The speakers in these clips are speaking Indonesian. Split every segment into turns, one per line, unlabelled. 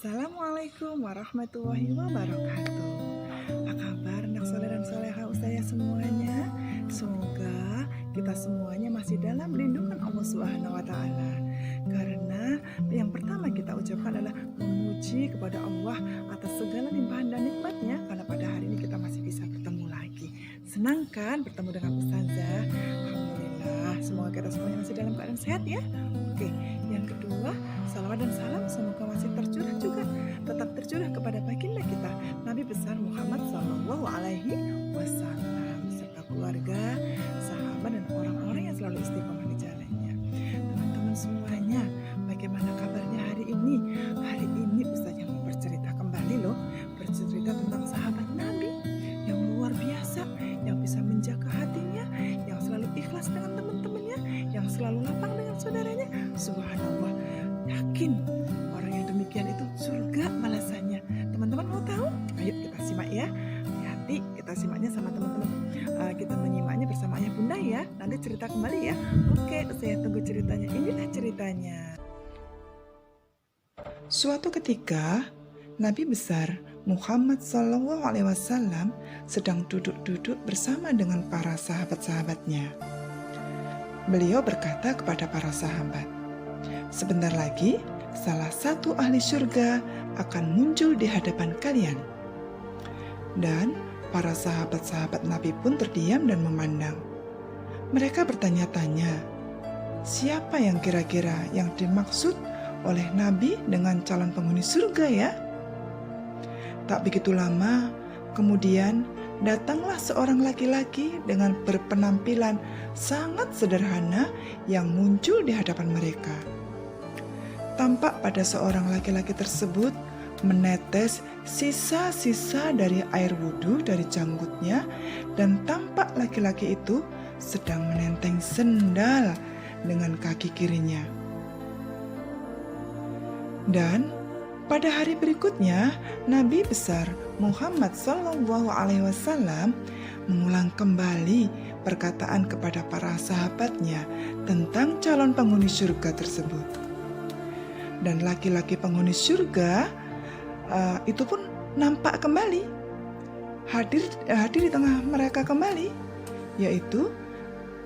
Assalamualaikum warahmatullahi wabarakatuh. Apa kabar anak soleh dan soleha saya semuanya? Semoga kita semuanya masih dalam lindungan Allah Subhanahu wa taala. Karena yang pertama kita ucapkan adalah memuji kepada Allah atas segala limpahan dan nikmatnya, karena pada hari ini kita masih bisa bertemu lagi. Senang kan bertemu dengan Ustazah? Alhamdulillah, semoga kita semuanya masih dalam keadaan sehat ya. Oke, yang kedua, salawat dan salam semoga masih tercurah juga, tetap tercurah kepada baginda kita Nabi besar Muhammad Sallallahu Alaihi Wasallam serta keluarga, sahabat dan orang-orang yang selalu istiqomah di jalannya. Teman-teman semuanya, bagaimana kabarnya hari ini? Hari ini Ustazah mau bercerita kembali loh, bercerita tentang sahabat Nabi yang luar biasa, yang bisa menjaga hatinya, yang selalu ikhlas dengan teman-temannya, yang selalu lapang dengan saudaranya. Subhanallah, yakin orang yang demikian itu surga balasannya. Teman-teman mau tahu? Ayo kita simak ya. Hati-hati kita simaknya sama teman-teman. Kita menyimaknya bersama ayah bunda ya. Nanti cerita kembali ya. Oke, saya tunggu ceritanya. Inilah ceritanya. Suatu ketika Nabi besar Muhammad SAW sedang duduk-duduk bersama dengan para sahabat-sahabatnya. Beliau berkata kepada para sahabat, "Sebentar lagi salah satu ahli surga akan muncul di hadapan kalian." Dan para sahabat-sahabat Nabi pun terdiam dan memandang. Mereka bertanya-tanya, siapa yang kira-kira yang dimaksud oleh Nabi dengan calon penghuni surga ya? Tak begitu lama, kemudian datanglah seorang laki-laki dengan berpenampilan sangat sederhana yang muncul di hadapan mereka. Tampak pada seorang laki-laki tersebut menetes sisa-sisa dari air wudhu dari janggutnya, dan tampak laki-laki itu sedang menenteng sendal dengan kaki kirinya. Dan pada hari berikutnya, Nabi besar Muhammad SAW mengulang kembali perkataan kepada para sahabatnya tentang calon penghuni surga tersebut. Dan laki-laki penghuni surga itu pun nampak kembali, hadir di tengah mereka kembali, yaitu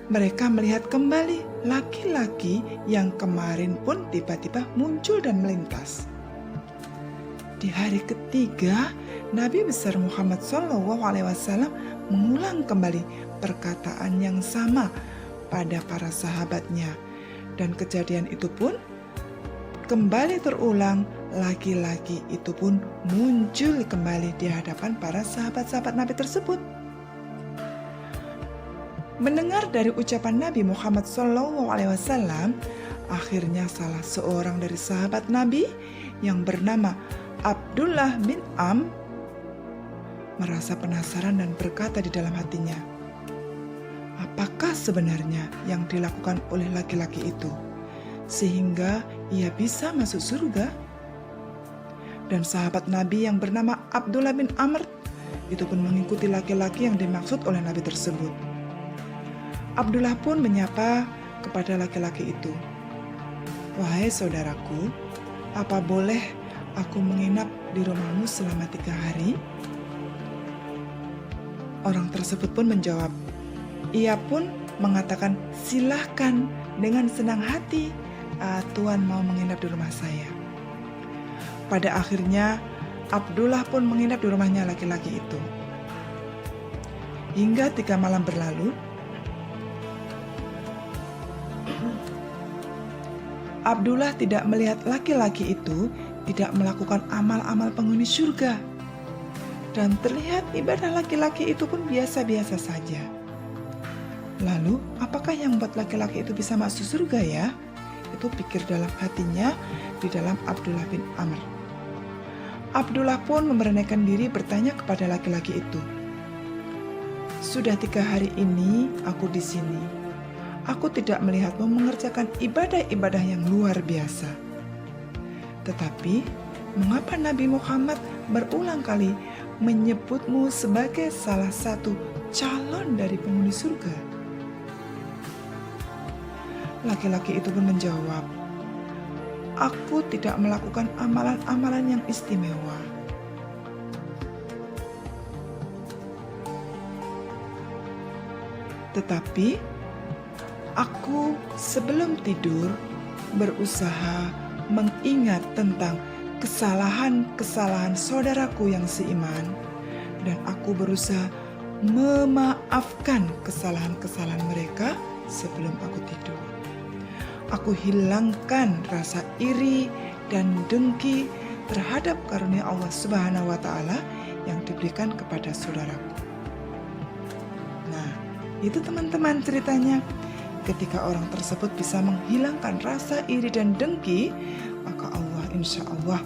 mereka melihat kembali laki-laki yang kemarin pun tiba-tiba muncul dan melintas. Di hari ketiga, Nabi besar Muhammad SAW mengulang kembali perkataan yang sama pada para sahabatnya, dan kejadian itu pun kembali terulang. Laki-laki itu pun muncul kembali di hadapan para sahabat-sahabat Nabi tersebut. Mendengar dari ucapan Nabi Muhammad SAW, akhirnya salah seorang dari sahabat Nabi yang bernama Abdullah bin Am merasa penasaran dan berkata di dalam hatinya, apakah sebenarnya yang dilakukan oleh laki-laki itu sehingga ia bisa masuk surga? Dan sahabat Nabi yang bernama Abdullah bin Amr itu pun mengikuti laki-laki yang dimaksud oleh Nabi tersebut. Abdullah pun menyapa kepada laki-laki itu, "Wahai saudaraku, apa boleh aku menginap di rumahmu selama 3 hari?" Orang tersebut pun menjawab, ia pun mengatakan, "Silahkan, dengan senang hati Tuan mau menginap di rumah saya." Pada akhirnya Abdullah pun menginap di rumahnya laki-laki itu. Hingga 3 malam berlalu, Abdullah tidak melihat laki-laki itu tidak melakukan amal-amal penghuni surga, dan terlihat ibadah laki-laki itu pun biasa-biasa saja. Lalu, apakah yang membuat laki-laki itu bisa masuk surga ya? Itu pikir dalam hatinya di dalam Abdullah bin Amr. Abdullah pun memberanikan diri bertanya kepada laki-laki itu, "Sudah 3 hari ini aku di sini. Aku tidak melihatmu mengerjakan ibadah-ibadah yang luar biasa. Tetapi, mengapa Nabi Muhammad berulang kali menyebutmu sebagai salah satu calon dari penghuni surga?" Laki-laki itu pun menjawab, aku tidak melakukan amalan-amalan yang istimewa. Tetapi aku sebelum tidur berusaha mengingat tentang kesalahan-kesalahan saudaraku yang seiman, dan aku berusaha memaafkan kesalahan-kesalahan mereka sebelum aku tidur. Aku hilangkan rasa iri dan dengki terhadap karunia Allah Subhanahu wa Ta'ala yang diberikan kepada saudaraku. Nah, itu teman-teman ceritanya. Ketika orang tersebut bisa menghilangkan rasa iri dan dengki, maka Allah insya Allah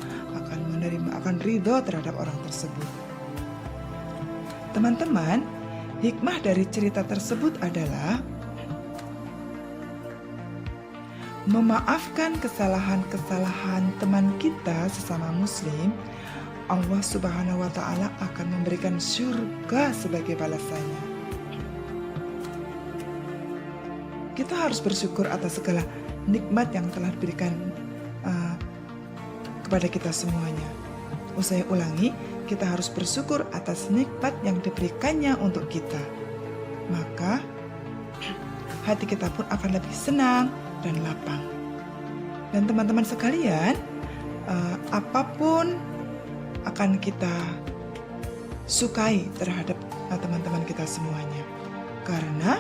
akan ridho terhadap orang tersebut. Teman-teman, hikmah dari cerita tersebut adalah memaafkan kesalahan-kesalahan teman kita sesama muslim. Allah Subhanahu wa Ta'ala akan memberikan surga sebagai balasannya. Kita harus bersyukur atas segala nikmat yang telah diberikan kepada kita semuanya. Saya ulangi, kita harus bersyukur atas nikmat yang diberikannya untuk kita. Maka hati kita pun akan lebih senang dan lapang. Dan teman-teman sekalian, apapun akan kita sukai terhadap teman-teman kita semuanya. Karena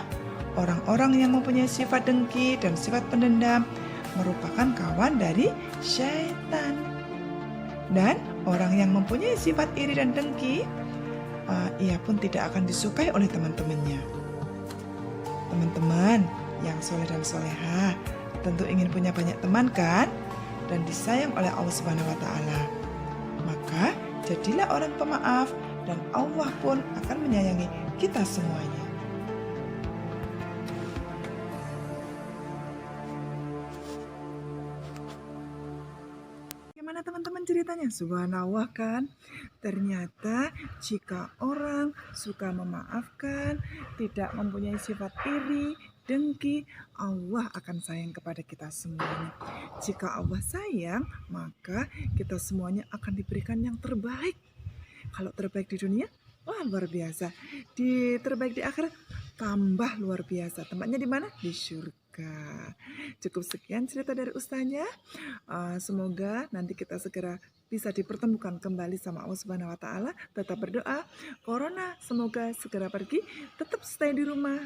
orang-orang yang mempunyai sifat dengki dan sifat pendendam merupakan kawan dari syaitan. Dan orang yang mempunyai sifat iri dan dengki, ia pun tidak akan disukai oleh teman-temannya. Teman-teman yang soleh dan soleha tentu ingin punya banyak teman kan? Dan disayang oleh Allah Subhanahu wa Ta'ala. Maka jadilah orang pemaaf dan Allah pun akan menyayangi kita semuanya. Gimana teman-teman ceritanya? Subhanallah kan? Ternyata jika orang suka memaafkan, tidak mempunyai sifat iri, dengki, Allah akan sayang kepada kita semuanya. Jika Allah sayang, maka kita semuanya akan diberikan yang terbaik. Kalau terbaik di dunia, wah luar biasa. Terbaik di akhirat, tambah luar biasa. Tempatnya di mana? Di surga. Cukup sekian cerita dari ustaznya. Semoga nanti kita segera bisa dipertemukan kembali sama Allah Subhanahu wa Ta'ala. Tetap berdoa, corona semoga segera pergi. Tetap stay di rumah,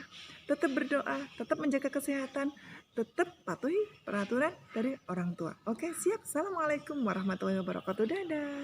tetap berdoa, tetap menjaga kesehatan, tetap patuhi peraturan dari orang tua. Oke, siap. Assalamualaikum warahmatullahi wabarakatuh. Dadah.